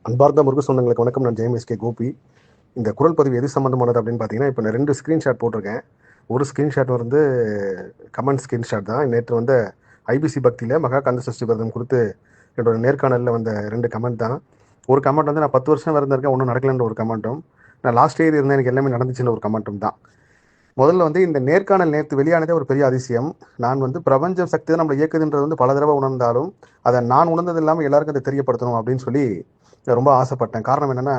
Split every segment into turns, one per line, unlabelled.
அன்பார்ந்த முருக சொந்தங்களுக்கு வணக்கம். நான் ஜெயம் கோபி. இந்த குரல் பதிவு எது சம்மந்தமானது அப்படின்னு பார்த்தீங்கன்னா, இப்போ நான் 2 ஸ்க்ரீன்ஷாட் போட்டிருக்கேன். ஒரு ஸ்க்ரீன்ஷாட் வந்து கமெண்ட் ஸ்க்ரீன்ஷாட் தான். நேற்று வந்து ஐபிசி பக்தியில் மகா கந்த சஷ்டி விரதம் கொடுத்து என்னோட நேர்காணலில் வந்த 2 கமெண்ட் தான். ஒரு கமெண்ட் வந்து நான் 10 வருஷம் இருந்திருக்கேன், ஒன்றும் நடக்கலைன்ற ஒரு கமெண்ட்டும், நான் லாஸ்ட் இயர் இருந்தேன் எனக்கு எல்லாமே நடந்துச்சுன்னு ஒரு கமெண்ட்டும் தான். முதல்ல வந்து இந்த நேர்காணல் நேற்று வெளியானதே ஒரு பெரிய அதிசயம். நான் வந்து பிரபஞ்ச சக்தி தான் நம்மளை இயக்குதுன்றது வந்து பல தடவை உணர்ந்தாலும், அதை நான் உணர்ந்தது இல்லாமல் எல்லாருக்கும் அதை தெரியப்படுத்தணும் அப்படின்னு சொல்லி ரொம்ப ஆசைப்பட்டேன். காரணம் என்னென்னா,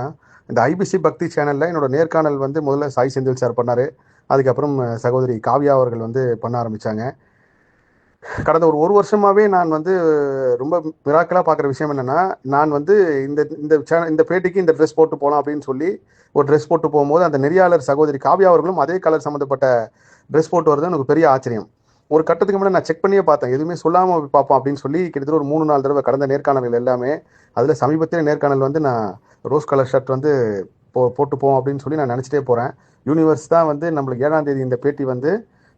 இந்த ஐபிசி பக்தி சேனலில் என்னோட நேர்காணல் வந்து முதல்ல சாய் செந்தில் சார் பண்ணார். அதுக்கப்புறம் சகோதரி காவ்யா அவர்கள் வந்து பண்ண ஆரம்பித்தாங்க. கடந்த ஒரு வருஷமாகவே நான் வந்து ரொம்ப மிராக்கலாக பார்க்குற விஷயம் என்னென்னா, நான் வந்து இந்த இந்த பேட்டிக்கு இந்த ட்ரெஸ் போட்டு போகலாம் அப்படின்னு சொல்லி ஒரு ட்ரெஸ் போட்டு போகும்போது அந்த நெறியாளர் சகோதரி காவ்யா அவர்களும் அதே கலர் சம்மந்தப்பட்ட ட்ரெஸ் போட்டு வருது எனக்கு பெரிய ஆச்சரியம். ஒரு கட்டத்துக்கு முன்னாடி நான் செக் பண்ணியே பார்த்தேன், எதுவுமே சொல்லாமல் பார்ப்போம் அப்படின்னு சொல்லி கிட்டத்தட்ட ஒரு 3-4 தடவை கடந்த நேர்காணல்கள் எல்லாமே. அதில் சமீபத்திய நேர்காணல் வந்து நான் ரோஸ் கலர் ஷர்ட் வந்து போட்டு போவோம் அப்படின்னு சொல்லி நான் நினச்சிட்டே போகிறேன். யூனிவர்ஸ் தான் வந்து நம்மளுக்கு 7ஆம் தேதி இந்த பேட்டி வந்து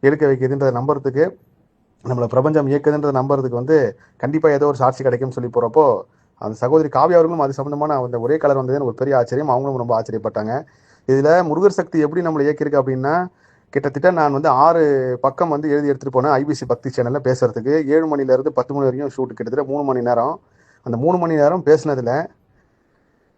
எடுக்க வைக்கிதுன்றதை நம்புறதுக்கு, நம்மளை பிரபஞ்சம் இயக்குதுன்றதை நம்புறதுக்கு வந்து கண்டிப்பாக ஏதோ ஒரு சாட்சி கிடைக்கும்னு சொல்லி போகிறப்போ, அந்த சகோதரி காவ்யா அவர்களும் அது சம்மந்தமான அந்த ஒரே கலர் வந்தது எனக்கு ஒரு பெரிய ஆச்சரியம். அவங்களும் ரொம்ப ஆச்சரியப்பட்டாங்க. இதில் முருகர் சக்தி எப்படி நம்மளை இயக்கியிருக்கு அப்படின்னா, கிட்டத்தட்ட நான் வந்து 6 பக்கம் வந்து எழுதி எடுத்துகிட்டு போனேன் ஐபிசி பக்தி சேனலில் பேசுறதுக்கு. 7 மணிலேருந்து 10 மணி வரைக்கும் ஷூட், கிட்டத்தட்ட 3 மணி நேரம். அந்த 3 மணி நேரம் பேசினதில்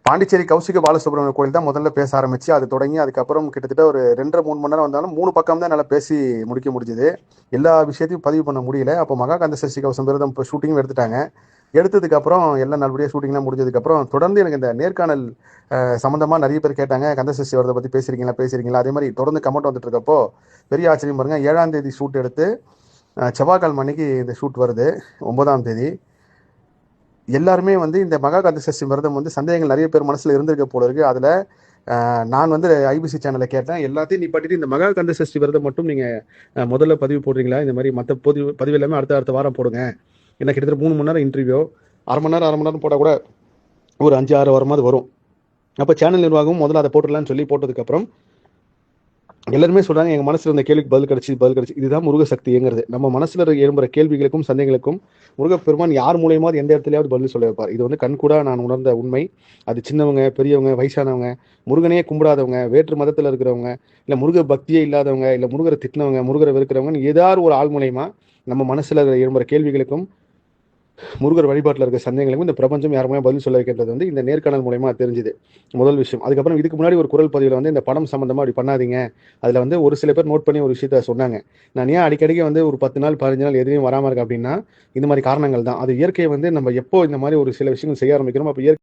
பாண்டிச்சேரி கௌசிக பாலசுப்ரமணிய கோயில் தான் முதல்ல பேச ஆரம்பிச்சு, அது தொடங்கி அதுக்கப்புறம் கிட்டத்தட்ட ஒரு 2.5-3 மணி நேரம் வந்தாலும் 3 பக்கம் தான் நல்லா பேசி முடிக்க முடிஞ்சுது. எல்லா விஷயத்தையும் பதிவு பண்ண முடியல. அப்போ மகா கந்த சஷ்டி கவசம் விரதம் இப்போ ஷூட்டிங்கும் எடுத்துட்டாங்க. எடுத்ததுக்கப்புறம் எல்லாம் நல்லபடியாக ஷூட்டிங்லாம் முடிஞ்சதுக்கப்புறம் தொடர்ந்து எனக்கு இந்த நேர்காணல் சம்மந்தமாக நிறைய பேர் கேட்டாங்க, கந்த சஷ்டி விரதத்தை பற்றி பேசுகிறீங்களா. அதே மாதிரி தொடர்ந்து கமெண்ட் வந்துட்டு இருக்கப்போ பெரிய ஆச்சரியம் பாருங்க. 7ஆம் தேதி ஷூட் எடுத்து செவ்வாய்க்கிழமை அன்னைக்கு இந்த ஷூட் வருது 9ஆம் தேதி. எல்லாருமே வந்து இந்த மகா கந்த சஷ்டி விரதம் வந்து சந்தேகங்கள் நிறைய பேர் மனசில் இருந்திருக்க போல இருக்குது. அதில் நான் வந்து ஐபிசி சேனலில் கேட்டேன், எல்லாத்தையும் நீ பண்ணிட்டு இந்த மகா கந்த சஷ்டி விரதம் மட்டும் நீங்கள் முதல்ல பதிவு போடுறீங்களா, இந்த மாதிரி மற்ற பதிவு எல்லாமே அடுத்த வாரம் போடுங்க. எனக்கு கிட்டத்தட்ட 3 மணி நேரம் இன்டர்வியூ, அரை மணி நேரம் போட்டால் கூட ஒரு 5-6 வாரமாவது வரும். அப்போ சேனல் நிர்வாகம் முதல்ல அதை போட்டுடலான்னு சொல்லி போட்டதுக்கப்புறம் எல்லாருமே சொல்கிறாங்க, எங்கள் மனசில் இருந்த கேள்விக்கு பதில் கிடச்சி. இதுதான் முருக சக்திங்கிறது. நம்ம மனசில் எழும்புற கேள்விகளுக்கும் சந்தேகங்களுக்கும் முருகப்பெருமான் யார் மூலியமாவது எந்த இடத்துலையாவது பதில் சொல்ல வைப்பார். இது வந்து கண்கூடா நான் உணர்ந்த உண்மை. அது சின்னவங்க, பெரியவங்க, வயசானவங்க, முருகனையே கும்பிடாதவங்க, வேற்று மதத்தில் இருக்கிறவங்க, இல்லை முருக பக்தியே இல்லாதவங்க, இல்லை முருகரை திட்டினவங்க, முருகரை வெறுக்கிறவங்க, ஏதாவது ஒரு ஆள் மூலயமா நம்ம மனசில் எழும்புற கேள்விகளுக்கும் முருகர் வழிபாட்டில் இருக்க சந்தேகங்களுக்கும் இந்த பிரபஞ்சம் யாருமே பதில் சொல்ல வைக்கின்றது வந்து இந்த நேர்காணல் மூலயமா தெரிஞ்சுது முதல் விஷயம். அதுக்கப்புறம் இதுக்கு முன்னாடி ஒரு குரல் பதிவில் வந்து இந்த படம் சம்மந்தமாக அப்படி பண்ணாதீங்க, அதில் வந்து ஒரு சில பேர் நோட் பண்ணி ஒரு விஷயத்த சொன்னாங்க. நான் ஏன் அடிக்கடிக்கு வந்து ஒரு 10 நாள் 15 நாள் எதுவும் வராமல் இருக்கு அப்படின்னா, இந்த மாதிரி காரணங்கள் தான். அது இயற்கையை வந்து நம்ம எப்போ இந்த மாதிரி ஒரு சில விஷயங்கள் செய்ய ஆரம்பிக்கிறோம், அப்போ இயற்கை